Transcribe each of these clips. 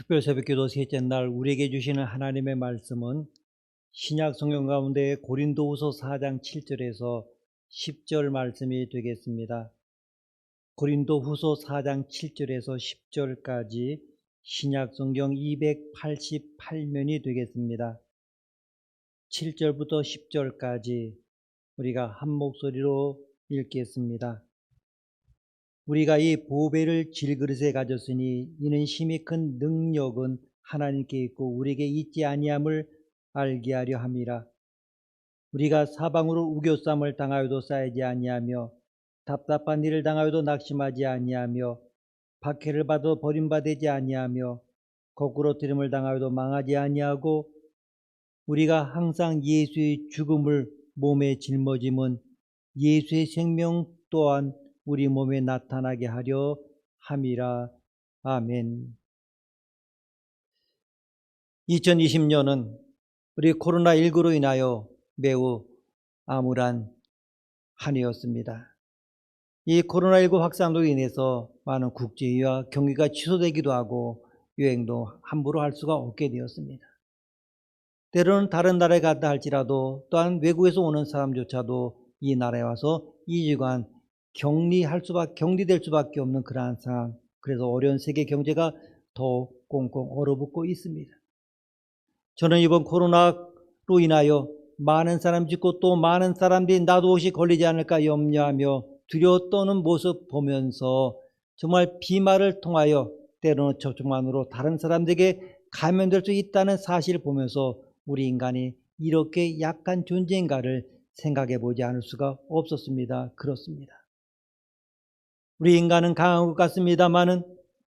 특별 새벽기도 셋째 날 우리에게 주시는 하나님의 말씀은 신약 성경 가운데 고린도후서 4장 7절에서 10절 말씀이 되겠습니다. 고린도후서 4장 7절에서 10절까지 신약 성경 288면이 되겠습니다. 7절부터 10절까지 우리가 한 목소리로 읽겠습니다. 우리가 이 보배를 질그릇에 가졌으니 이는 심히 큰 능력은 하나님께 있고 우리에게 있지 아니함을 알게 하려 함이라. 우리가 사방으로 우겨쌈을 당하여도 쌓이지 아니하며 답답한 일을 당하여도 낙심하지 아니하며 박해를 받아 버림받지 아니하며 거꾸로 들임을 당하여도 망하지 아니하고 우리가 항상 예수의 죽음을 몸에 짊어짐은 예수의 생명 또한 우리 몸에 나타나게 하려 함이라. 아멘. 2020년은 우리 코로나19로 인하여 매우 암울한 한 해였습니다. 이 코로나19 확산으로 인해서 많은 국제와 경기가 취소되기도 하고 여행도 함부로 할 수가 없게 되었습니다. 때로는 다른 나라에 갔다 할지라도 또한 외국에서 오는 사람조차도 이 나라에 와서 2주간 격리될 수밖에 없는 그러한 상황, 그래서 어려운 세계 경제가 더 꽁꽁 얼어붙고 있습니다. 저는 이번 코로나로 인하여 많은 사람 죽고 또 많은 사람들이 나도 혹시 걸리지 않을까 염려하며 두려워 떠는 모습 보면서 정말 비말을 통하여 때로는 접촉만으로 다른 사람들에게 감염될 수 있다는 사실을 보면서 우리 인간이 이렇게 약한 존재인가를 생각해 보지 않을 수가 없었습니다. 그렇습니다. 우리 인간은 강한 것 같습니다만은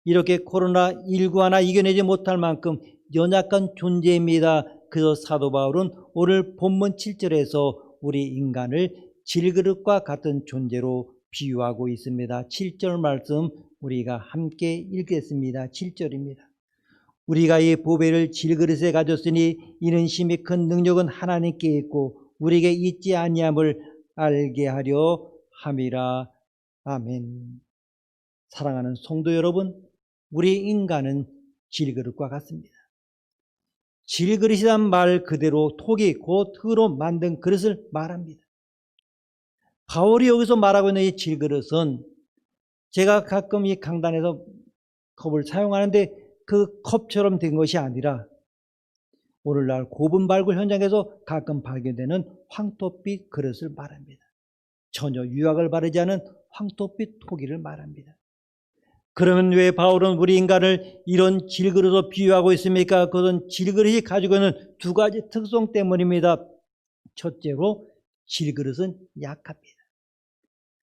이렇게 코로나19 하나 이겨내지 못할 만큼 연약한 존재입니다. 그래서 사도 바울은 오늘 본문 7절에서 우리 인간을 질그릇과 같은 존재로 비유하고 있습니다. 7절 말씀 우리가 함께 읽겠습니다. 7절입니다. 우리가 이 보배를 질그릇에 가졌으니 이는 심히 큰 능력은 하나님께 있고 우리에게 있지 아니함을 알게 하려 함이라. 아멘. 사랑하는 성도 여러분, 우리 인간은 질그릇과 같습니다. 질그릇이란 말 그대로 톡이 곧 흙으로 만든 그릇을 말합니다. 바울이 여기서 말하고 있는 이 질그릇은 제가 가끔 이 강단에서 컵을 사용하는데 그 컵처럼 된 것이 아니라 오늘날 고분 발굴 현장에서 가끔 발견되는 황토빛 그릇을 말합니다. 전혀 유약을 바르지 않은 황토빛 토기를 말합니다. 그러면 왜 바울은 우리 인간을 이런 질그릇으로 비유하고 있습니까? 그것은 질그릇이 가지고 있는 두 가지 특성 때문입니다. 첫째로 질그릇은 약합니다.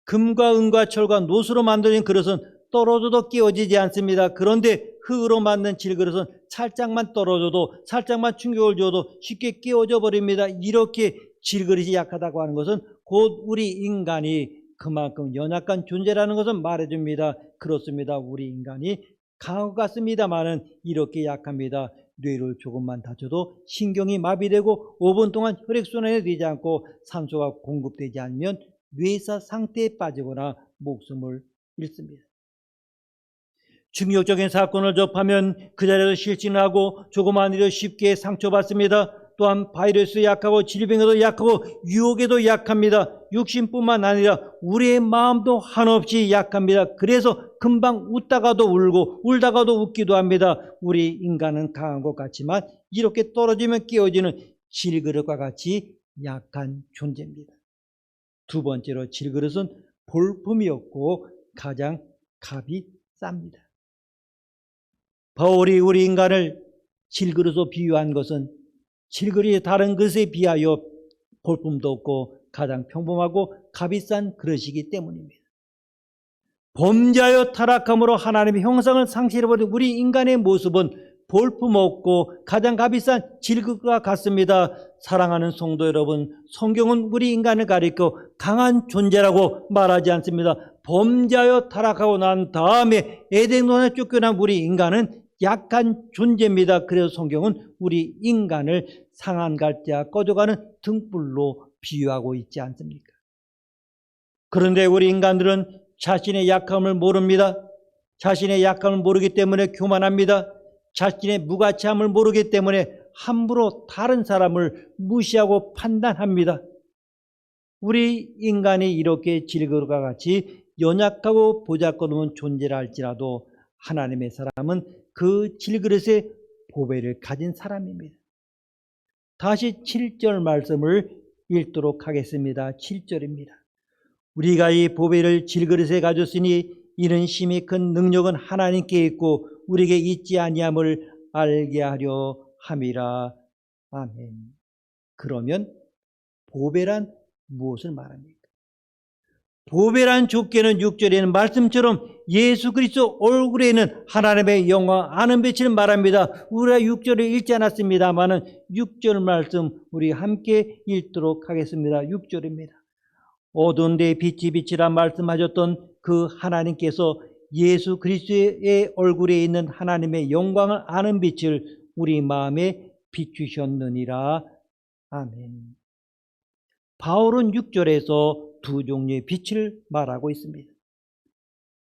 금과 은과 철과 노수로 만들어진 그릇은 떨어져도 끼워지지 않습니다. 그런데 흙으로 만든 질그릇은 살짝만 떨어져도 살짝만 충격을 줘도 쉽게 끼워져 버립니다. 이렇게 질그릇이 약하다고 하는 것은 곧 우리 인간이 그만큼 연약한 존재라는 것을 말해줍니다. 그렇습니다. 우리 인간이 강한 것 같습니다만은 이렇게 약합니다. 뇌를 조금만 다쳐도 신경이 마비되고 5분 동안 혈액순환이 되지 않고 산소가 공급되지 않으면 뇌사 상태에 빠지거나 목숨을 잃습니다. 충격적인 사건을 접하면 그 자리에서 실신하고 조그마한 일에 쉽게 상처받습니다. 또한 바이러스에 약하고 질병에도 약하고 유혹에도 약합니다. 육신뿐만 아니라 우리의 마음도 한없이 약합니다. 그래서 금방 웃다가도 울고 울다가도 웃기도 합니다. 우리 인간은 강한 것 같지만 이렇게 떨어지면 깨어지는 질그릇과 같이 약한 존재입니다. 두 번째로 질그릇은 볼품이 없고 가장 값이 쌉니다. 바울이 우리 인간을 질그릇으로 비유한 것은 질그릇이 다른 그릇에 비하여 볼품도 없고 가장 평범하고 값이 싼 그릇이기 때문입니다. 범죄하여 타락함으로 하나님의 형상을 상실해버린 우리 인간의 모습은 볼품 없고 가장 값이 싼 질그릇과 같습니다. 사랑하는 성도 여러분, 성경은 우리 인간을 가리켜 강한 존재라고 말하지 않습니다. 범죄하여 타락하고 난 다음에 에덴동산에 쫓겨난 우리 인간은 약한 존재입니다. 그래서 성경은 우리 인간을 상한 갈대와 꺼져가는 등불로 비유하고 있지 않습니까? 그런데 우리 인간들은 자신의 약함을 모릅니다. 자신의 약함을 모르기 때문에 교만합니다. 자신의 무가치함을 모르기 때문에 함부로 다른 사람을 무시하고 판단합니다. 우리 인간이 이렇게 질그릇과 같이 연약하고 보잘것없는 존재라 할지라도 하나님의 사람은 그 질그릇의 보배를 가진 사람입니다. 다시 7절 말씀을 읽도록 하겠습니다. 7절입니다. 우리가 이 보배를 질그릇에 가졌으니 이는 심히 큰 능력은 하나님께 있고 우리에게 있지 아니함을 알게 하려 함이라. 아멘. 그러면 보배란 무엇을 말합니까? 보배란 좁게는 6절에는 말씀처럼 예수 그리스도 얼굴에는 하나님의 영광 아는 빛을 말합니다. 우리가 6절을 읽지 않았습니다만은 6절 말씀 우리 함께 읽도록 하겠습니다. 6절입니다. 어두운 데에 빛이 빛이라 말씀하셨던 그 하나님께서 예수 그리스도의 얼굴에 있는 하나님의 영광을 아는 빛을 우리 마음에 비추셨느니라. 아멘. 바울은 6절에서 두 종류의 빛을 말하고 있습니다.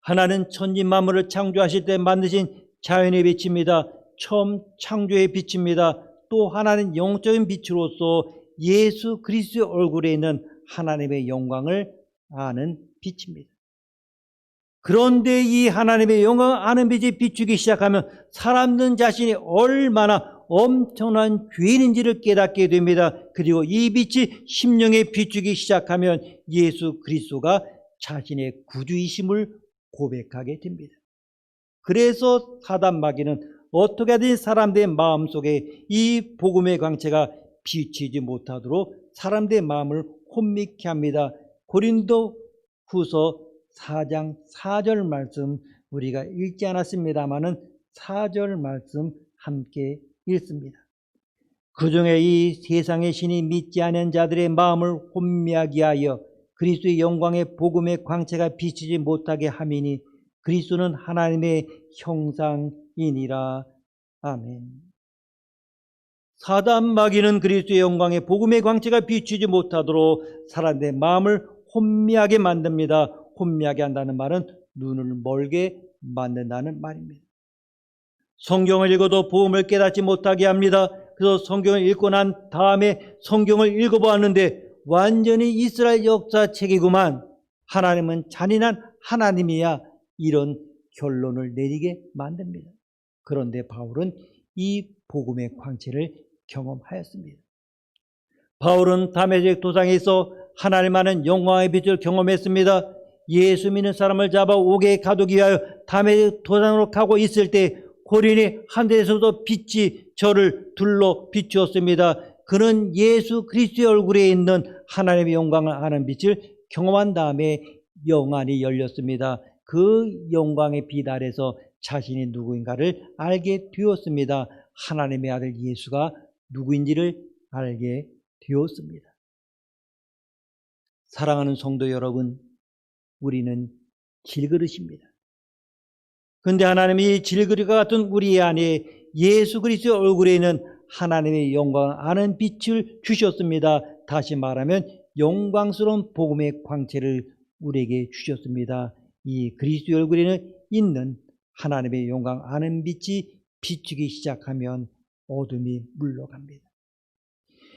하나는 천지 만물을 창조하실 때 만드신 자연의 빛입니다. 처음 창조의 빛입니다. 또 하나는 영적인 빛으로서 예수 그리스도의 얼굴에 있는 하나님의 영광을 아는 빛입니다. 그런데 이 하나님의 영광을 아는 빛이 비추기 시작하면 사람들은 자신이 얼마나 엄청난 죄인인지를 깨닫게 됩니다. 그리고 이 빛이 심령에 비추기 시작하면 예수 그리스도가 자신의 구주이심을 고백하게 됩니다. 그래서 사단 마귀는 어떻게든 사람들의 마음속에 이 복음의 광채가 비치지 못하도록 사람들의 마음을 혼미케 합니다. 고린도 후서 4장 4절 말씀 우리가 읽지 않았습니다마는 4절 말씀 함께 읽습니다. 그중에 이 세상의 신이 믿지 않은 자들의 마음을 혼미하게 하여 그리스도의 영광의 복음의 광채가 비치지 못하게 함이니 그리스도는 하나님의 형상이니라. 아멘. 사단 마귀는 그리스도의 영광의 복음의 광채가 비치지 못하도록 사람들의 마음을 혼미하게 만듭니다. 혼미하게 한다는 말은 눈을 멀게 만든다는 말입니다. 성경을 읽어도 복음을 깨닫지 못하게 합니다. 그래서 성경을 읽고 난 다음에 성경을 읽어보았는데 완전히 이스라엘 역사책이구만. 하나님은 잔인한 하나님이야. 이런 결론을 내리게 만듭니다. 그런데 바울은 이 복음의 광채를 경험하였습니다. 바울은 다메섹 도상에서 하나님 아는 영광의 빛을 경험했습니다. 예수 믿는 사람을 잡아 옥에 가두기 위하여 다메섹 도상으로 가고 있을 때 고린이 한 데서도 빛이 저를 둘러 비추었습니다. 그는 예수 그리스도의 얼굴에 있는 하나님의 영광을 아는 빛을 경험한 다음에 영안이 열렸습니다. 그 영광의 빛 아래서 자신이 누구인가를 알게 되었습니다. 하나님의 아들 예수가 누구인지를 알게 되었습니다. 사랑하는 성도 여러분, 우리는 질그릇입니다. 그런데 하나님이 질그릇과 같은 우리 안에 예수 그리스도의 얼굴에 있는 하나님의 영광을 아는 빛을 주셨습니다. 다시 말하면 영광스러운 복음의 광채를 우리에게 주셨습니다. 이 그리스도의 얼굴에는 있는 하나님의 영광 아는 빛이 비추기 시작하면 어둠이 물러갑니다.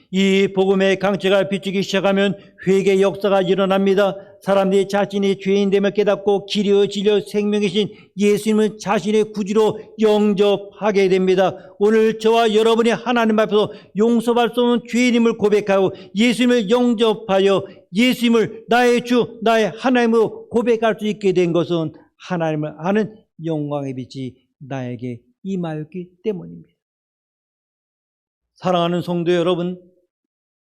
이 복음의 강체가 비추기 시작하면 회개의 역사가 일어납니다. 사람들이 자신이 죄인됨을 깨닫고 길이요 진리요 생명이신 예수님을 자신의 구주로 영접하게 됩니다. 오늘 저와 여러분이 하나님 앞에서 용서받을 수 없는 죄인임을 고백하고 예수님을 영접하여 예수님을 나의 주, 나의 하나님으로 고백할 수 있게 된 것은 하나님을 아는 영광의 빛이 나에게 임하였기 때문입니다. 사랑하는 성도 여러분,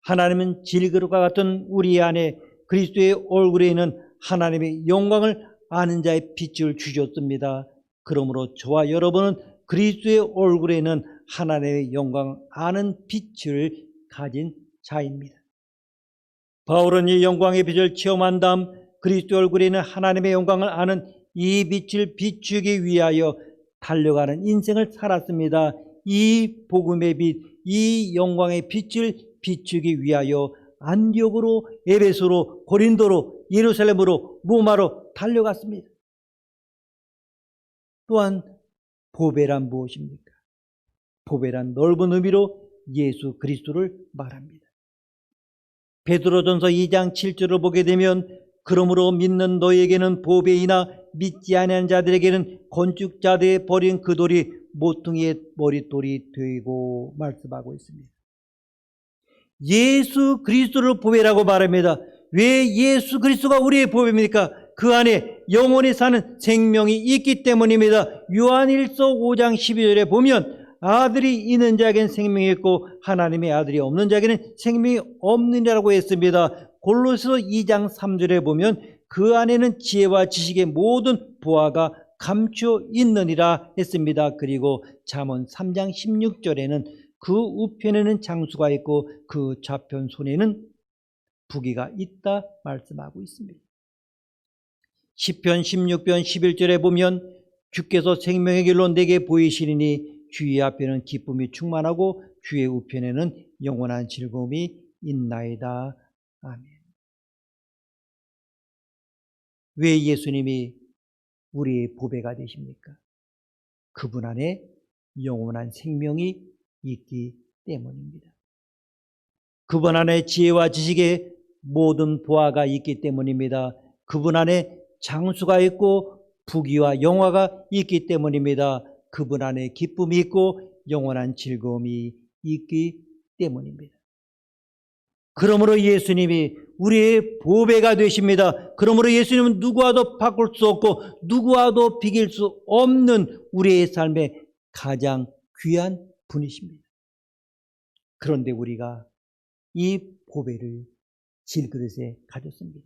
하나님은 질그릇과 같은 우리 안에 그리스도의 얼굴에 있는 하나님의 영광을 아는 자의 빛을 주셨습니다. 그러므로 저와 여러분은 그리스도의 얼굴에 있는 하나님의 영광 아는 빛을 가진 자입니다. 바울은 이 영광의 빛을 체험한 다음 그리스도의 얼굴에 있는 하나님의 영광을 아는 이 빛을 비추기 위하여 달려가는 인생을 살았습니다. 이 복음의 빛, 이 영광의 빛을 비추기 위하여 안디옥으로, 에베소로, 고린도로, 예루살렘으로, 로마로 달려갔습니다. 또한 보배란 무엇입니까? 보배란 넓은 의미로 예수 그리스도를 말합니다. 베드로전서 2장 7절을 보게 되면 그러므로 믿는 너희에게는 보배이나 믿지 아니하는 자들에게는 건축자들의 버린 그 돌이 모퉁이의 머릿돌이 되고 말씀하고 있습니다. 예수 그리스도를 보배라고 말합니다. 왜 예수 그리스도가 우리의 보배입니까? 그 안에 영원히 사는 생명이 있기 때문입니다. 요한일서 5장 12절에 보면 아들이 있는 자에게는 생명이 있고 하나님의 아들이 없는 자에게는 생명이 없느니라고 했습니다. 골로새서 2장 3절에 보면 그 안에는 지혜와 지식의 모든 보화가 감추어 있느니라 했습니다. 그리고 잠언 3장 16절에는 그 우편에는 장수가 있고 그 좌편 손에는 부귀가 있다 말씀하고 있습니다. 시편 16편 11절에 보면 주께서 생명의 길로 내게 보이시리니 주의 앞에는 기쁨이 충만하고 주의 우편에는 영원한 즐거움이 있나이다. 아멘. 왜 예수님이 우리의 보배가 되십니까? 그분 안에 영원한 생명이 있기 때문입니다. 그분 안에 지혜와 지식의 모든 보화가 있기 때문입니다. 그분 안에 장수가 있고 부귀와 영화가 있기 때문입니다. 그분 안에 기쁨이 있고 영원한 즐거움이 있기 때문입니다. 그러므로 예수님이 우리의 보배가 되십니다. 그러므로 예수님은 누구와도 바꿀 수 없고 누구와도 비길 수 없는 우리의 삶의 가장 귀한 분이십니다. 그런데 우리가 이 보배를 질그릇에 가졌습니다.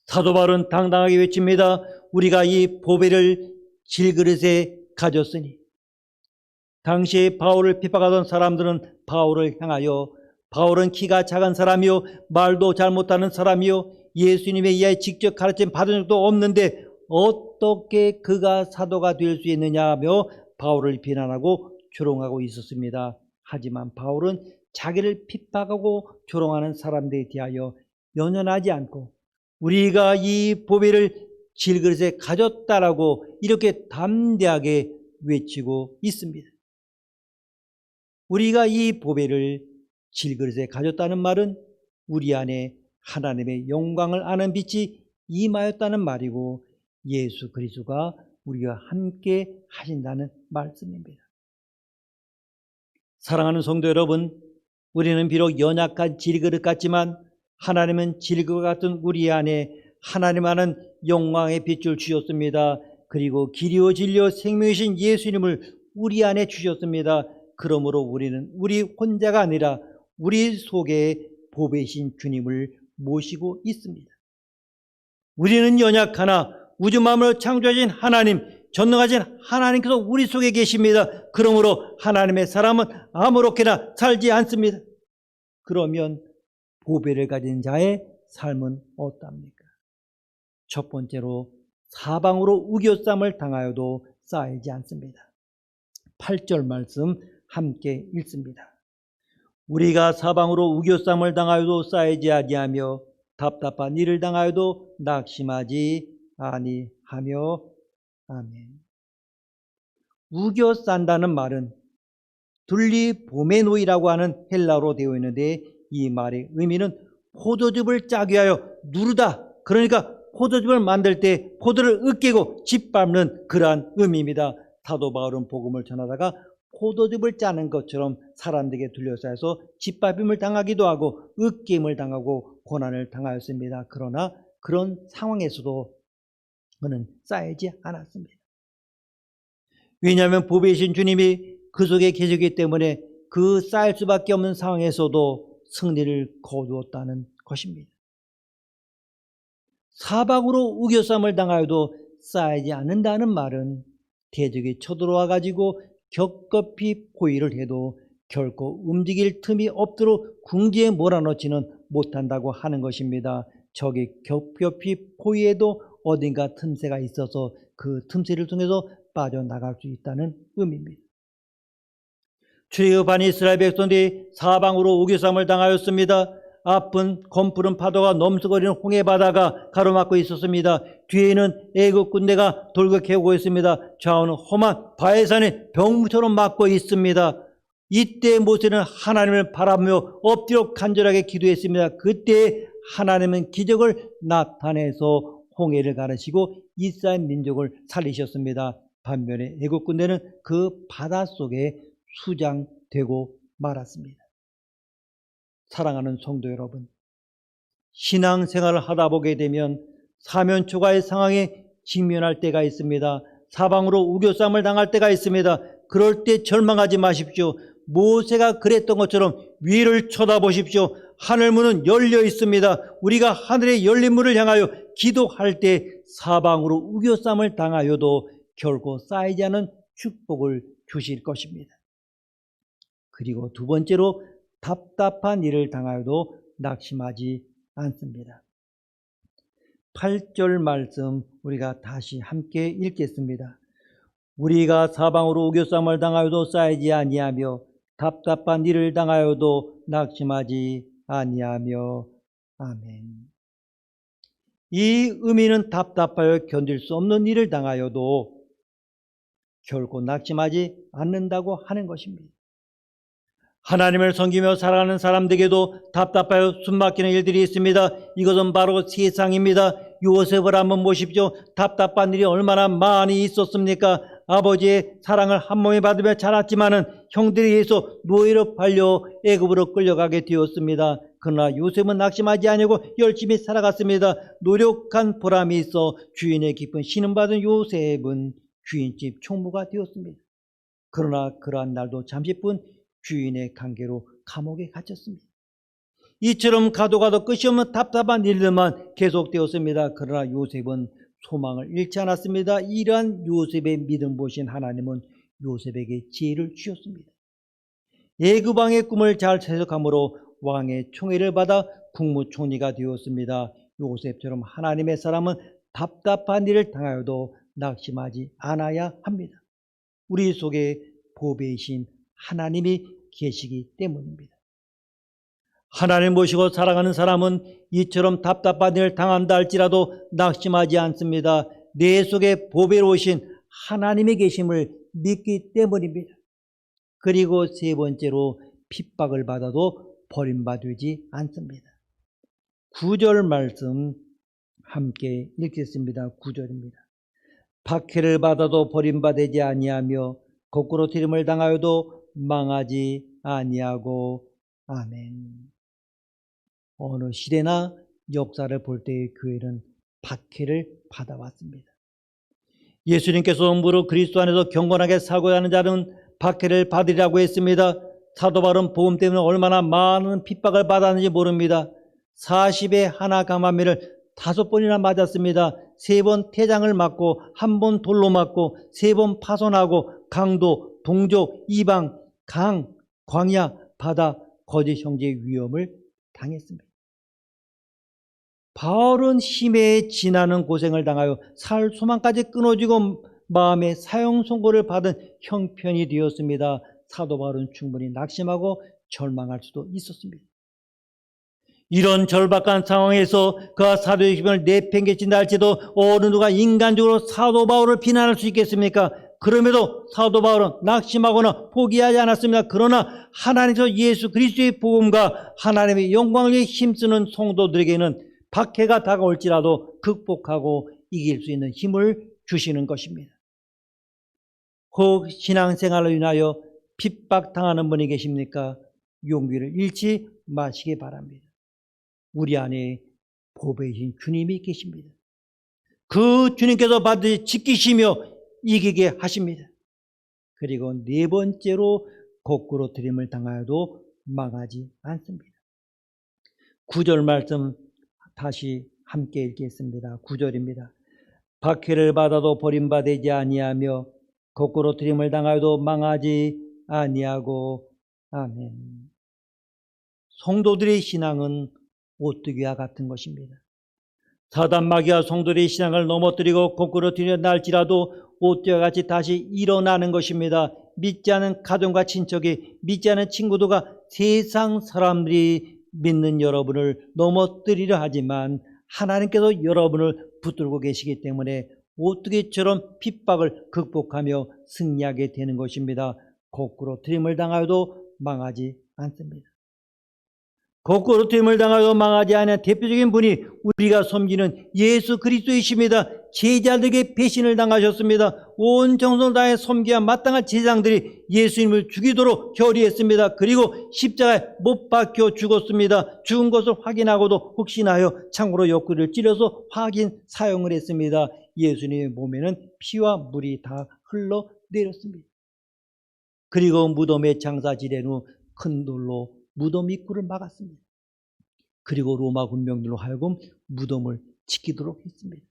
사도 바울은 당당하게 외칩니다. 우리가 이 보배를 질그릇에 가졌으니. 당시에 바울을 핍박하던 사람들은 바울을 향하여 바울은 키가 작은 사람이요 말도 잘 못하는 사람이요 예수님의 이하에 직접 가르침 받은 적도 없는데 어떻게 그가 사도가 될 수 있느냐며 바울을 비난하고 조롱하고 있었습니다. 하지만 바울은 자기를 핍박하고 조롱하는 사람들에 대하여 연연하지 않고 우리가 이 보배를 질그릇에 가졌다라고 이렇게 담대하게 외치고 있습니다. 우리가 이 보배를 질그릇에 가졌다는 말은 우리 안에 하나님의 영광을 아는 빛이 임하였다는 말이고 예수 그리스도가 우리와 함께 하신다는 말씀입니다. 사랑하는 성도 여러분, 우리는 비록 연약한 질그릇 같지만 하나님은 질그릇 같은 우리 안에 하나님 아는 영광의 빛을 주셨습니다. 그리고 길이요 진리요 생명이신 예수님을 우리 안에 주셨습니다. 그러므로 우리는 우리 혼자가 아니라 우리 속에 보배신 주님을 모시고 있습니다. 우리는 연약하나 우주 만물을 창조하신 하나님, 전능하신 하나님께서 우리 속에 계십니다. 그러므로 하나님의 사람은 아무렇게나 살지 않습니다. 그러면 보배를 가진 자의 삶은 어떠합니까? 첫 번째로 사방으로 우겨쌈을 당하여도 쌓이지 않습니다. 8절 말씀 함께 읽습니다. 우리가 사방으로 우겨쌈을 당하여도 쌓이지 아니하며 답답한 일을 당하여도 낙심하지 아니하며. 아멘. 우겨 싼다는 말은 둘리보메노이라고 하는 헬라어로 되어 있는데, 이 말의 의미는 포도즙을 짜기 위하여 누르다, 그러니까 포도즙을 만들 때 포도를 으깨고 짓밟는 그러한 의미입니다. 사도 바울은 복음을 전하다가 포도즙을 짜는 것처럼 사람들에게 둘러싸여서 짓밟힘을 당하기도 하고 으깨임을 당하고 고난을 당하였습니다. 그러나 그런 상황에서도 그는 쌓이지 않았습니다. 왜냐하면 보배이신 주님이 그 속에 계시기 때문에 그 쌓일 수밖에 없는 상황에서도 승리를 거두었다는 것입니다. 사방으로 우겨쌈을 당하여도 쌓이지 않는다는 말은 대적이 쳐들어와 가지고 겹겹이 포위를 해도 결코 움직일 틈이 없도록 궁지에 몰아넣지는 못한다고 하는 것입니다. 적이 겹겹이 포위해도 어딘가 틈새가 있어서 그 틈새를 통해서 빠져나갈 수 있다는 의미입니다. 출애굽한 이스라엘 백성들이 사방으로 우겨쌈을 당하였습니다. 앞은 검푸른 파도가 넘석거리는 홍해 바다가 가로막고 있었습니다. 뒤에는 애국 군대가 돌격해오고 있습니다. 좌우는 험한 바해산이 병처럼 막고 있습니다. 이때 모세는 하나님을 바라보며 엎드려 간절하게 기도했습니다. 그때 하나님은 기적을 나타내서 홍해를 가르시고 이스라엘 민족을 살리셨습니다. 반면에 애국 군대는 그 바다 속에 수장되고 말았습니다. 사랑하는 성도 여러분, 신앙생활을 하다 보게 되면 사면초가의 상황에 직면할 때가 있습니다. 사방으로 우겨쌈을 당할 때가 있습니다. 그럴 때 절망하지 마십시오. 모세가 그랬던 것처럼 위를 쳐다보십시오. 하늘문은 열려 있습니다. 우리가 하늘의 열린 문을 향하여 기도할 때 사방으로 우겨쌈을 당하여도 결코 쌓이지 않은 축복을 주실 것입니다. 그리고 두 번째로 답답한 일을 당하여도 낙심하지 않습니다. 8절 말씀 우리가 다시 함께 읽겠습니다. 우리가 사방으로 우겨쌈을 당하여도 쌓이지 아니하며 답답한 일을 당하여도 낙심하지 아니하며. 아멘. 이 의미는 답답하여 견딜 수 없는 일을 당하여도 결코 낙심하지 않는다고 하는 것입니다. 하나님을 섬기며 살아가는 사람들에게도 답답하여 숨막히는 일들이 있습니다. 이것은 바로 세상입니다. 요셉을 한번 보십시오. 답답한 일이 얼마나 많이 있었습니까? 아버지의 사랑을 한 몸에 받으며 자랐지만은 형들에 의해서 노예로 팔려 애굽으로 끌려가게 되었습니다. 그러나 요셉은 낙심하지 아니하고 열심히 살아갔습니다. 노력한 보람이 있어 주인의 깊은 신음받은 요셉은 주인집 총무가 되었습니다. 그러나 그러한 날도 잠시뿐 주인의 관계로 감옥에 갇혔습니다. 이처럼 가도 끝이 없는 답답한 일들만 계속되었습니다. 그러나 요셉은 소망을 잃지 않았습니다. 이러한 요셉의 믿음 보신 하나님은 요셉에게 지혜를 주셨습니다. 애굽 왕의 꿈을 잘 해석함으로 왕의 총애를 받아 국무총리가 되었습니다. 요셉처럼 하나님의 사람은 답답한 일을 당하여도 낙심하지 않아야 합니다. 우리 속에 보배이신 하나님이 계시기 때문입니다. 하나님 모시고 살아가는 사람은 이처럼 답답한 일을 당한다 할지라도 낙심하지 않습니다. 내 속에 보배로우신 하나님의 계심을 믿기 때문입니다. 그리고 세 번째로 핍박을 받아도 버림받지 않습니다. 9절 말씀 함께 읽겠습니다. 9절입니다. 박해를 받아도 버림받지 아니하며 거꾸로 트림을 당하여도 망하지 아니하고. 아멘. 어느 시대나 역사를 볼 때의 교회는 박해를 받아왔습니다. 예수님께서 무릇 그리스도 안에서 경건하게 살고자 하는 자는 박해를 받으리라고 했습니다. 사도 바울은 복음 때문에 얼마나 많은 핍박을 받았는지 모릅니다. 40에 하나 감화매를 5번이나 맞았습니다. 3번 태장을 맞고 1번 돌로 맞고 3번 파손하고 강도, 동족, 이방, 강, 광야, 바다, 거짓 형제의 위험을 당했습니다. 바울은 힘에 지나는 고생을 당하여 살 소망까지 끊어지고 마음의 사형 선고를 받은 형편이 되었습니다. 사도 바울은 충분히 낙심하고 절망할 수도 있었습니다. 이런 절박한 상황에서 그가 사도행전을 내팽개친다 할지라도 어느 누가 인간적으로 사도 바울을 비난할 수 있겠습니까? 그럼에도 사도 바울은 낙심하거나 포기하지 않았습니다. 그러나 하나님께서 예수 그리스도의 복음과 하나님의 영광을 위해 힘쓰는 성도들에게는 박해가 다가올지라도 극복하고 이길 수 있는 힘을 주시는 것입니다. 혹 신앙생활로 인하여 핍박당하는 분이 계십니까? 용기를 잃지 마시기 바랍니다. 우리 안에 보배이신 주님이 계십니다. 그 주님께서 반드시 지키시며 이기게 하십니다. 그리고 네 번째로 거꾸로 들임을 당하여도 망하지 않습니다. 9절 말씀 다시 함께 읽겠습니다. 9절입니다. 박해를 받아도 버림받지 아니하며 거꾸로 들임을 당하여도 망하지 아니하고. 아멘. 성도들의 신앙은 오뚜기와 같은 것입니다. 사단 마귀가 성도들의 신앙을 넘어뜨리고 거꾸로 들여날지라도 오뚜기와 같이 다시 일어나는 것입니다. 믿지 않은 가정과 친척이, 믿지 않은 친구들과 세상 사람들이 믿는 여러분을 넘어뜨리려 하지만 하나님께서 여러분을 붙들고 계시기 때문에 오뚜기처럼 핍박을 극복하며 승리하게 되는 것입니다. 거꾸로 들임을 당하여도 망하지 않습니다. 거꾸로 들임을 당하여도 망하지 않은 대표적인 분이 우리가 섬기는 예수 그리스도이십니다. 제자들에게 배신을 당하셨습니다. 온 정성을 다해 섬기와 마땅한 제사장들이 예수님을 죽이도록 결의했습니다. 그리고 십자가에 못 박혀 죽었습니다. 죽은 것을 확인하고도 혹시나요 창으로 옆구리를 찔러서 확인 사용을 했습니다. 예수님의 몸에는 피와 물이 다 흘러내렸습니다. 그리고 무덤에 장사 지낸 후 큰 돌로 무덤 입구를 막았습니다. 그리고 로마 군병들로 하여금 무덤을 지키도록 했습니다.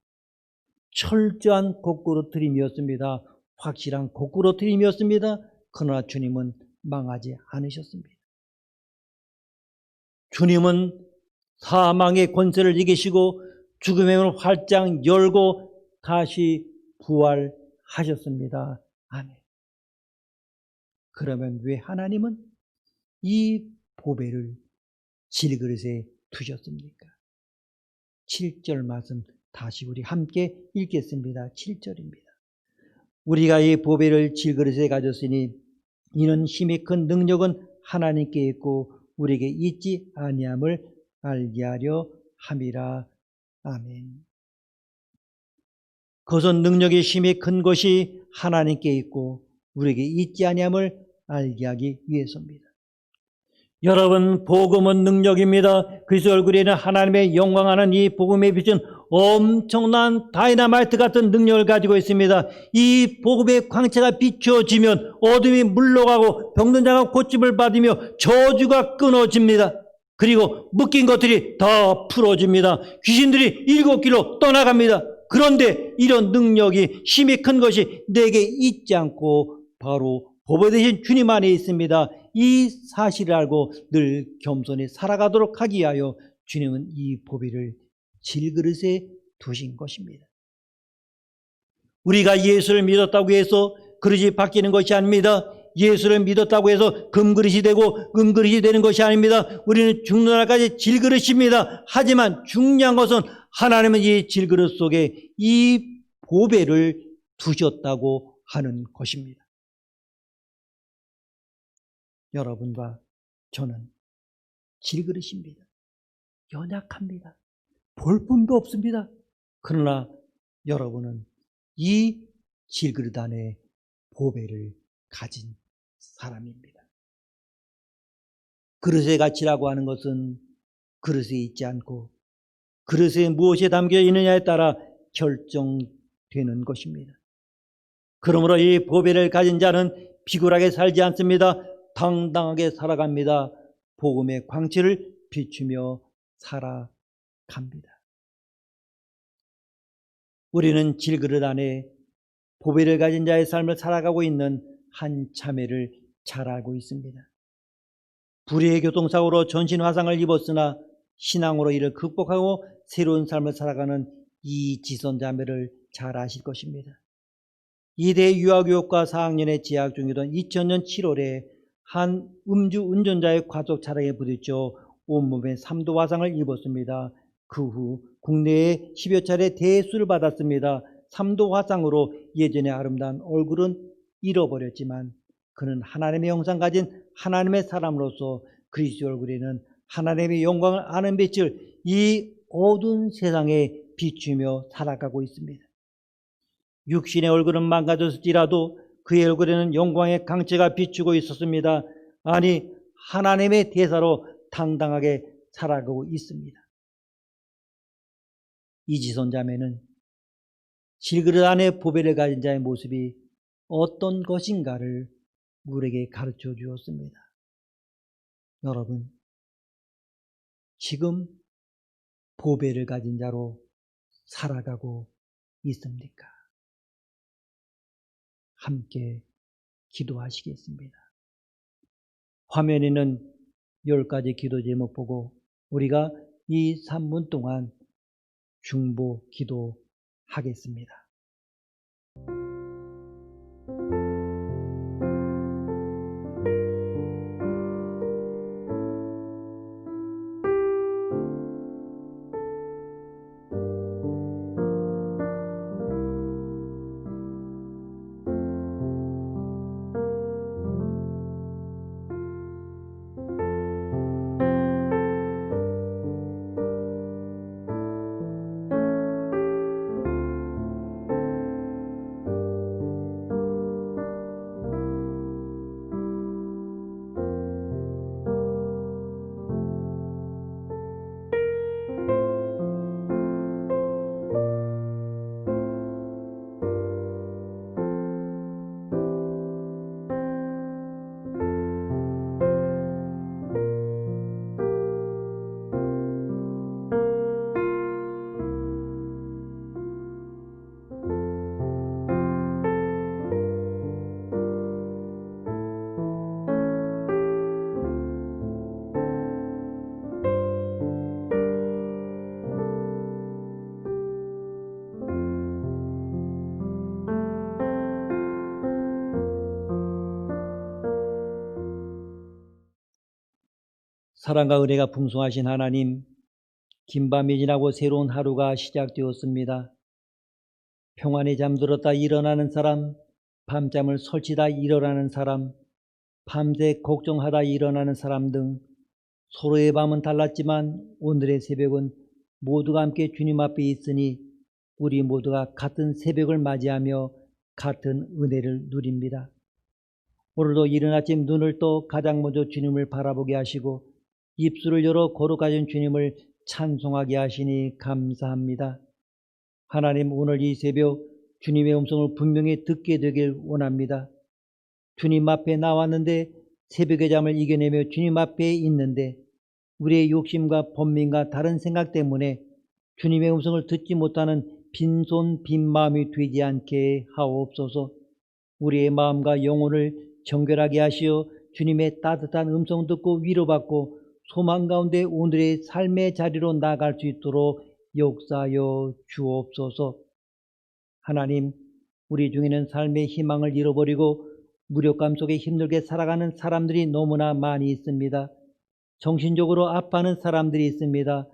철저한 거꾸로 들임이었습니다. 확실한 거꾸로 들임이었습니다. 그러나 주님은 망하지 않으셨습니다. 주님은 사망의 권세를 이기시고 죽음의 문을 활짝 열고 다시 부활하셨습니다. 아멘. 그러면 왜 하나님은 이 보배를 질그릇에 두셨습니까? 7절 말씀 다시 우리 함께 읽겠습니다. 7절입니다. 우리가 이 보배를 질그릇에 가졌으니 이는 힘이 큰 능력은 하나님께 있고 우리에게 있지 아니함을 알게 하려 함이라. 아멘. 그것은 능력의 힘이 큰 것이 하나님께 있고 우리에게 있지 아니함을 알게 하기 위해서입니다. 여러분, 복음은 능력입니다. 그리스도 얼굴에는 하나님의 영광하는 이 복음의 빛은 엄청난 다이너마이트 같은 능력을 가지고 있습니다. 이 복음의 광채가 비추어지면 어둠이 물러가고 병든 자가 고침을 받으며 저주가 끊어집니다. 그리고 묶인 것들이 다 풀어집니다. 귀신들이 7길로 떠나갑니다. 그런데 이런 능력이 힘이 큰 것이 내게 있지 않고 바로 보배 되신 주님 안에 있습니다. 이 사실을 알고 늘 겸손히 살아가도록 하기 위하여 주님은 이 보배를 질그릇에 두신 것입니다. 우리가 예수를 믿었다고 해서 그릇이 바뀌는 것이 아닙니다. 예수를 믿었다고 해서 금그릇이 되고 은그릇이 되는 것이 아닙니다. 우리는 죽는 날까지 질그릇입니다. 하지만 중요한 것은 하나님은 이 질그릇 속에 이 보배를 두셨다고 하는 것입니다. 여러분과 저는 질그릇입니다. 연약합니다. 볼품도 없습니다. 그러나 여러분은 이 질그릇 안에 보배를 가진 사람입니다. 그릇의 가치라고 하는 것은 그릇에 있지 않고 그릇에 무엇이 담겨 있느냐에 따라 결정되는 것입니다. 그러므로 이 보배를 가진 자는 비굴하게 살지 않습니다. 당당하게 살아갑니다. 복음의 광채를 비추며 살아갑니다. 우리는 질그릇 안에 보배를 가진 자의 삶을 살아가고 있는 한 참회를 잘 알고 있습니다. 불의의 교통사고로 전신 화상을 입었으나 신앙으로 이를 극복하고 새로운 삶을 살아가는 이지선 자매를 잘 아실 것입니다. 이대 유아교육과 4학년에 재학 중이던 2000년 7월에 한 음주 운전자의 과속 차량에 부딪혀 온몸에 3도 화상을 입었습니다. 그 후 국내에 10여 차례 대수를 받았습니다. 3도 화상으로 예전의 아름다운 얼굴은 잃어버렸지만 그는 하나님의 형상 가진 하나님의 사람으로서 그리스도 얼굴에는 하나님의 영광을 아는 빛을 이 어두운 세상에 비추며 살아가고 있습니다. 육신의 얼굴은 망가졌을지라도 그의 얼굴에는 영광의 강체가 비추고 있었습니다. 아니, 하나님의 대사로 당당하게 살아가고 있습니다. 이지선 자매는 질그릇 안에 보배를 가진 자의 모습이 어떤 것인가를 우리에게 가르쳐 주었습니다. 여러분, 지금 보배를 가진 자로 살아가고 있습니까? 함께 기도하시겠습니다. 화면에는 10가지 기도 제목 보고 우리가 이 3분 동안 중보 기도하겠습니다. 사랑과 은혜가 풍성하신 하나님, 긴 밤이 지나고 새로운 하루가 시작되었습니다. 평안에 잠들었다 일어나는 사람, 밤잠을 설치다 일어나는 사람, 밤새 걱정하다 일어나는 사람 등 서로의 밤은 달랐지만 오늘의 새벽은 모두가 함께 주님 앞에 있으니 우리 모두가 같은 새벽을 맞이하며 같은 은혜를 누립니다. 오늘도 이른 아침 눈을 떠 가장 먼저 주님을 바라보게 하시고 입술을 열어 거룩하신 주님을 찬송하게 하시니 감사합니다. 하나님, 오늘 이 새벽 주님의 음성을 분명히 듣게 되길 원합니다. 주님 앞에 나왔는데 새벽의 잠을 이겨내며 주님 앞에 있는데 우리의 욕심과 번민과 다른 생각 때문에 주님의 음성을 듣지 못하는 빈손 빈마음이 되지 않게 하옵소서. 우리의 마음과 영혼을 정결하게 하시어 주님의 따뜻한 음성 듣고 위로받고 소망 가운데 오늘의 삶의 자리로 나아갈 수 있도록 역사하여 주옵소서. 하나님, 우리 중에는 삶의 희망을 잃어버리고 무력감 속에 힘들게 살아가는 사람들이 너무나 많이 있습니다. 정신적으로 아파하는 사람들이 있습니다.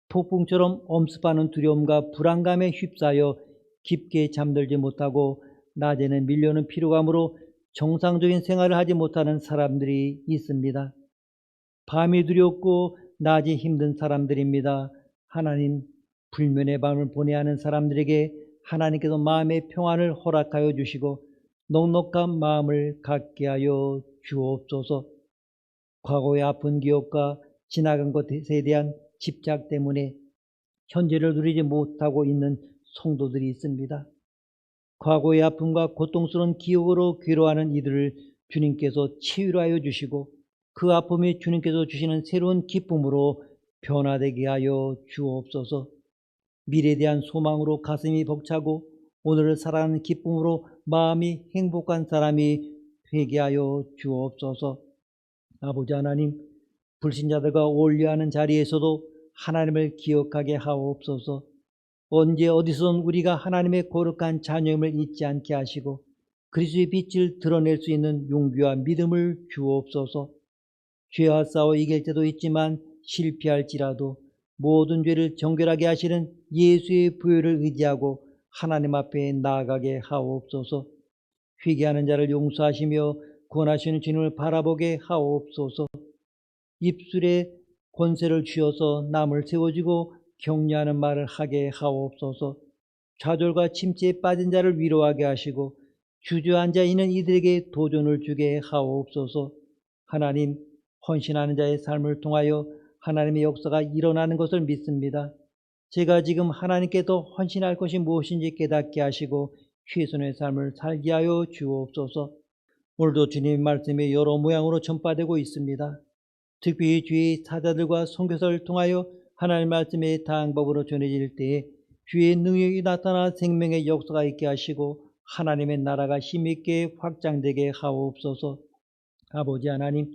폭풍처럼 엄습하는 두려움과 불안감에 휩싸여 깊게 잠들지 못하고 낮에는 밀려오는 피로감으로 정상적인 생활을 하지 못하는 사람들이 있습니다. 밤이 두렵고 낮이 힘든 사람들입니다. 하나님, 불면의 밤을 보내야 하는 사람들에게 하나님께서 마음의 평안을 허락하여 주시고 넉넉한 마음을 갖게 하여 주옵소서. 과거의 아픈 기억과 지나간 것에 대한 집착 때문에 현재를 누리지 못하고 있는 성도들이 있습니다. 과거의 아픔과 고통스러운 기억으로 괴로워하는 이들을 주님께서 치유하여 주시고 그 아픔이 주님께서 주시는 새로운 기쁨으로 변화되게 하여 주옵소서. 미래에 대한 소망으로 가슴이 벅차고 오늘을 살아가는 기쁨으로 마음이 행복한 사람이 되게 하여 주옵소서. 아버지 하나님, 불신자들과 어울려하는 자리에서도 하나님을 기억하게 하옵소서. 언제 어디서든 우리가 하나님의 거룩한 자녀임을 잊지 않게 하시고 그리스도의 빛을 드러낼 수 있는 용기와 믿음을 주옵소서. 죄와 싸워 이길 때도 있지만 실패할지라도 모든 죄를 정결하게 하시는 예수의 부요를 의지하고 하나님 앞에 나아가게 하옵소서. 회개하는 자를 용서하시며 구원하시는 주님을 바라보게 하옵소서. 입술에 권세를 주셔서 남을 세워주고 격려하는 말을 하게 하옵소서. 좌절과 침체에 빠진 자를 위로하게 하시고 주저앉아 있는 이들에게 도전을 주게 하옵소서. 하나님, 헌신하는 자의 삶을 통하여 하나님의 역사가 일어나는 것을 믿습니다. 제가 지금 하나님께 더 헌신할 것이 무엇인지 깨닫게 하시고 최선의 삶을 살게 하여 주옵소서. 오늘도 주님의 말씀이 여러 모양으로 전파되고 있습니다. 특히 주의 사자들과 선교사를 통하여 하나님의 말씀이 다양한 법으로 전해질 때에 주의 능력이 나타나 생명의 역사가 있게 하시고 하나님의 나라가 힘있게 확장되게 하옵소서. 아버지 하나님,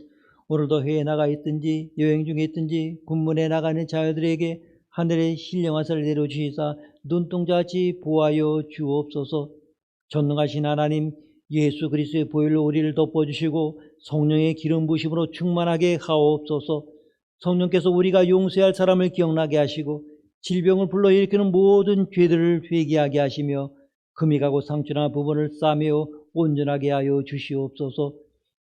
오늘도 해외에 나가 있든지 여행 중에 있든지 군문에 나가는 자녀들에게 하늘의 신령하사를 내려주시사 눈동자같이 보하여 주옵소서. 전능하신 하나님, 예수 그리스도의 보혈로 우리를 덮어주시고 성령의 기름 부으심으로 충만하게 하옵소서. 성령께서 우리가 용서할 사람을 기억나게 하시고 질병을 불러일으키는 모든 죄들을 회개하게 하시며 금이 가고 상처나 부분을 싸매어 온전하게 하여 주시옵소서.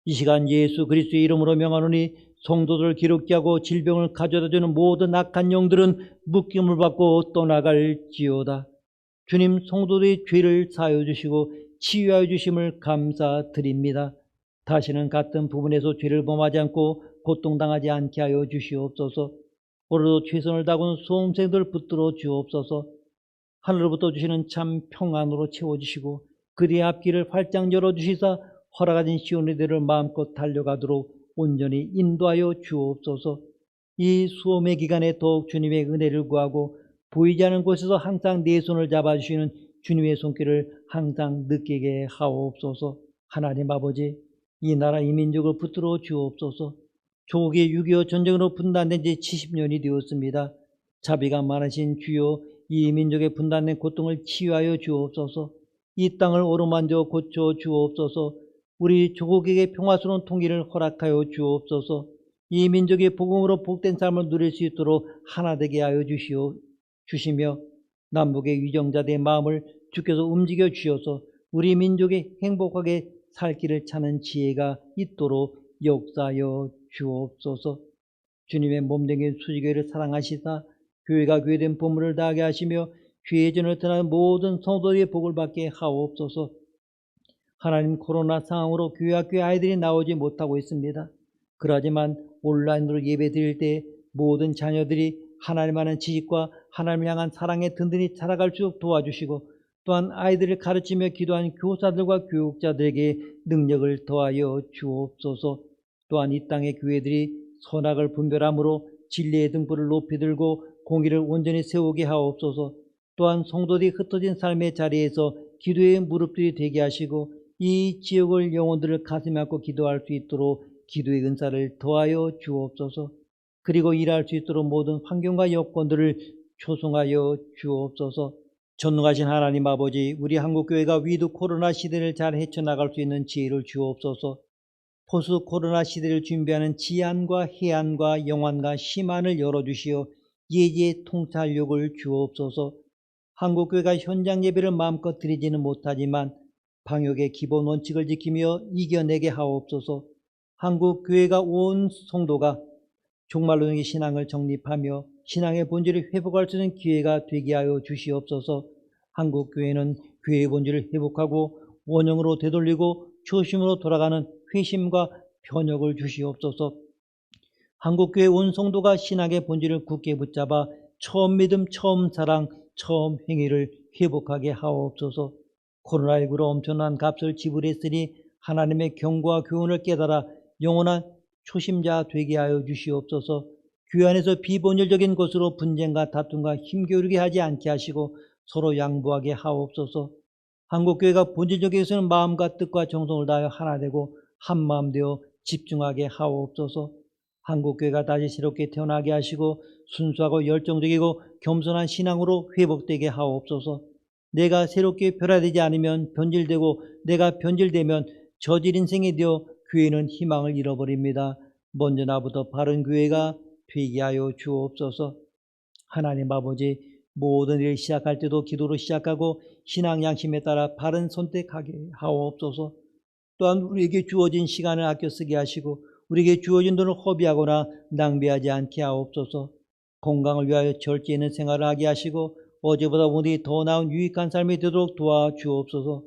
이 시간 예수 그리스도의 이름으로 명하노니 성도들을 기록게 하고 질병을 가져다주는 모든 악한 영들은 묶임을 받고 떠나갈지어다. 주님, 성도들의 죄를 사하여 주시고 치유하여 주심을 감사드립니다. 다시는 같은 부분에서 죄를 범하지 않고 고통당하지 않게 하여 주시옵소서. 오늘도 최선을 다하는 수험생들 붙들어 주옵소서. 하늘로부터 주시는 참 평안으로 채워주시고 그들의 앞길을 활짝 열어주시사 허락하신 시온의대를 마음껏 달려가도록 온전히 인도하여 주옵소서. 이 수험의 기간에 더욱 주님의 은혜를 구하고 보이지 않는 곳에서 항상 내 손을 잡아주시는 주님의 손길을 항상 느끼게 하옵소서. 하나님 아버지, 이 나라 이 민족을 붙들어 주옵소서. 조국의 6.25 전쟁으로 분단된 지 70년이 되었습니다. 자비가 많으신 주여, 이 민족의 분단된 고통을 치유하여 주옵소서. 이 땅을 어루만져 고쳐 주옵소서. 우리 조국에게 평화스러운 통일을 허락하여 주옵소서. 이 민족의 복음으로 복된 삶을 누릴 수 있도록 하나 되게 하여 주시며 남북의 위정자들의 마음을 주께서 움직여 주셔서 우리 민족이 행복하게 살 길을 찾는 지혜가 있도록 역사하여 주옵소서. 주님의 몸된 수지교회를 사랑하시사 교회가 교회된 본분을 다하게 하시며 주의 전을 떠나는 모든 성도들의 복을 받게 하옵소서. 하나님, 코로나 상황으로 교회 학교에 아이들이 나오지 못하고 있습니다. 그러지만 온라인으로 예배 드릴 때 모든 자녀들이 하나님 아는 지식과 하나님을 향한 사랑에 든든히 자라갈 수 있도록 도와주시고 또한 아이들을 가르치며 기도하는 교사들과 교육자들에게 능력을 더하여 주옵소서. 또한 이 땅의 교회들이 선악을 분별함으로 진리의 등불을 높이 들고 공의를 온전히 세우게 하옵소서. 또한 성도들이 흩어진 삶의 자리에서 기도의 무릎들이 되게 하시고 이 지역을 영혼들을 가슴에 안고 기도할 수 있도록 기도의 은사를 더하여 주옵소서. 그리고 일할 수 있도록 모든 환경과 여건들을 조성하여 주옵소서. 전능하신 하나님 아버지, 우리 한국교회가 위드 코로나 시대를 잘 헤쳐나갈 수 있는 지혜를 주옵소서. 포스 코로나 시대를 준비하는 지안과 해안과 영안과 심안을 열어주시어 예지의 통찰력을 주옵소서. 한국교회가 현장 예배를 마음껏 드리지는 못하지만 방역의 기본 원칙을 지키며 이겨내게 하옵소서. 한국교회가 온 성도가 종말론의 신앙을 정립하며 신앙의 본질을 회복할 수 있는 기회가 되게 하여 주시옵소서. 한국교회는 교회의 본질을 회복하고 원형으로 되돌리고 초심으로 돌아가는 회심과 변혁을 주시옵소서. 한국교회 온 성도가 신앙의 본질을 굳게 붙잡아 처음 믿음, 처음 사랑, 처음 행위를 회복하게 하옵소서. 코로나19로 엄청난 값을 지불했으니 하나님의 경고와 교훈을 깨달아 영원한 초심자 되게 하여 주시옵소서. 교회 안에서 비본질적인 것으로 분쟁과 다툼과 힘겨루게 하지 않게 하시고 서로 양보하게 하옵소서. 한국교회가 본질적인 것은 마음과 뜻과 정성을 다하여 하나 되고 한마음 되어 집중하게 하옵소서. 한국교회가 다시 새롭게 태어나게 하시고 순수하고 열정적이고 겸손한 신앙으로 회복되게 하옵소서. 내가 새롭게 변화되지 않으면 변질되고 내가 변질되면 저질 인생이 되어 교회는 희망을 잃어버립니다. 먼저 나부터 바른 교회가 되게 하여 주옵소서. 하나님 아버지, 모든 일을 시작할 때도 기도로 시작하고 신앙 양심에 따라 바른 선택하게 하옵소서. 또한 우리에게 주어진 시간을 아껴 쓰게 하시고 우리에게 주어진 돈을 허비하거나 낭비하지 않게 하옵소서. 건강을 위하여 절제 있는 생활을 하게 하시고 어제보다 오늘이 더 나은 유익한 삶이 되도록 도와주옵소서.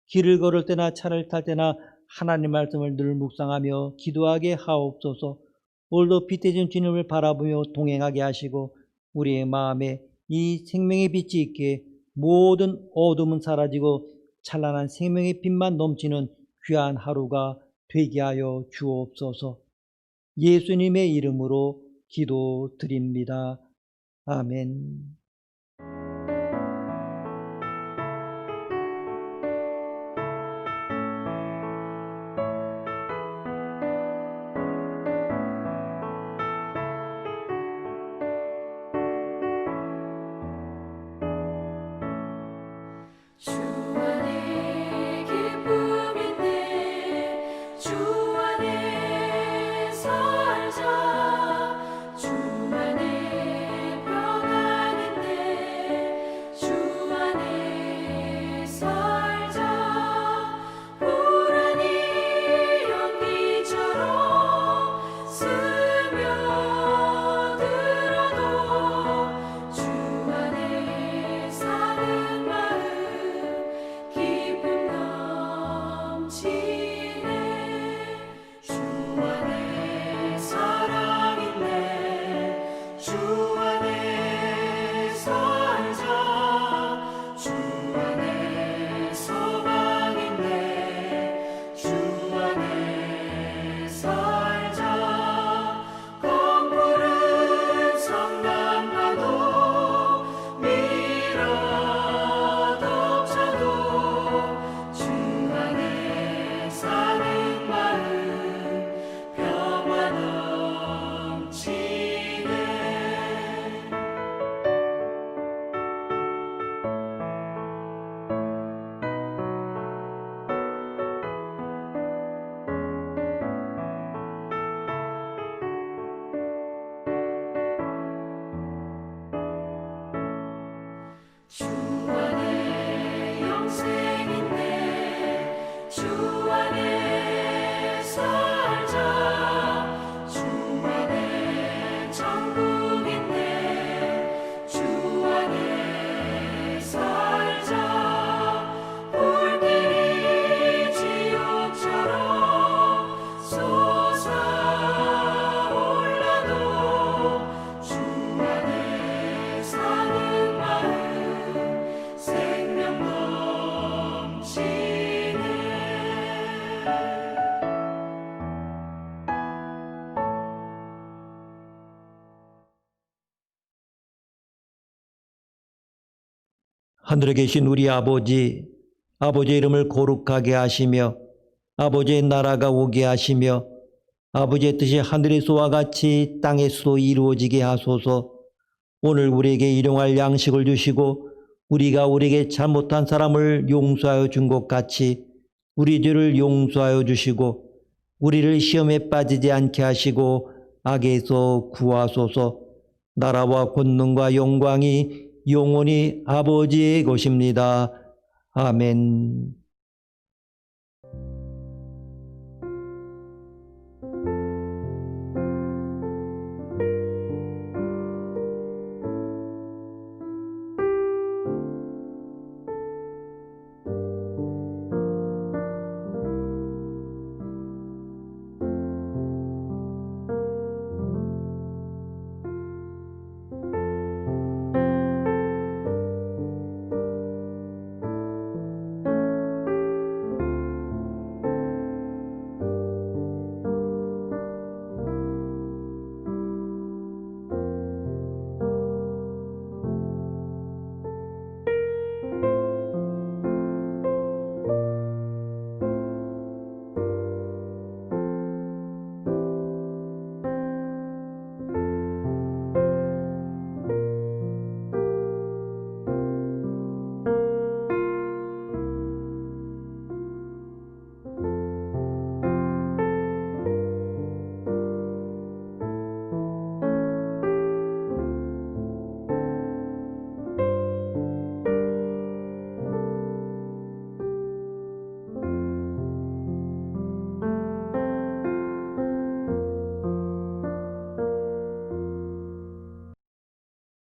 길을 걸을 때나 차를 탈 때나 하나님 말씀을 늘 묵상하며 기도하게 하옵소서. 오늘도 빛대신 주님을 바라보며 동행하게 하시고 우리의 마음에 이 생명의 빛이 있게 모든 어둠은 사라지고 찬란한 생명의 빛만 넘치는 귀한 하루가 되게 하여 주옵소서. 예수님의 이름으로 기도드립니다. 아멘. 주 안에 기쁨인데 주 안에 살자. 주 안에 평안인데 주 안에 살자. 불안이 연기처럼 스며들어도 주 안에 사는 마음 기쁨 넘치네. 주 안에 사랑 있네. 주 안에 살자. 주 안에 소망 있네. 주 안에 살자. 검푸른 성난파도 밀어덮쳐도 주 안에 사는 마음 평화 넘치네. 주 안에 영생인데 주 안에 살자. 주 안에 천국인데 주 안에 살자. 불길이 지옥처럼 솟아올라도 주 안에 사는 마음 생명 넘치네. 하늘에 계신 우리 아버지의 이름을 거룩하게 하시며 아버지의 나라가 오게 하시며 아버지의 뜻이 하늘에서와 같이 땅에서도 이루어지게 하소서. 오늘 우리에게 일용할 양식을 주시고 우리가 우리에게 잘못한 사람을 용서하여 준 것 같이 우리 죄를 용서하여 주시고 우리를 시험에 빠지지 않게 하시고 악에서 구하소서. 나라와 권능과 영광이 영원히 아버지의 것입니다. 아멘.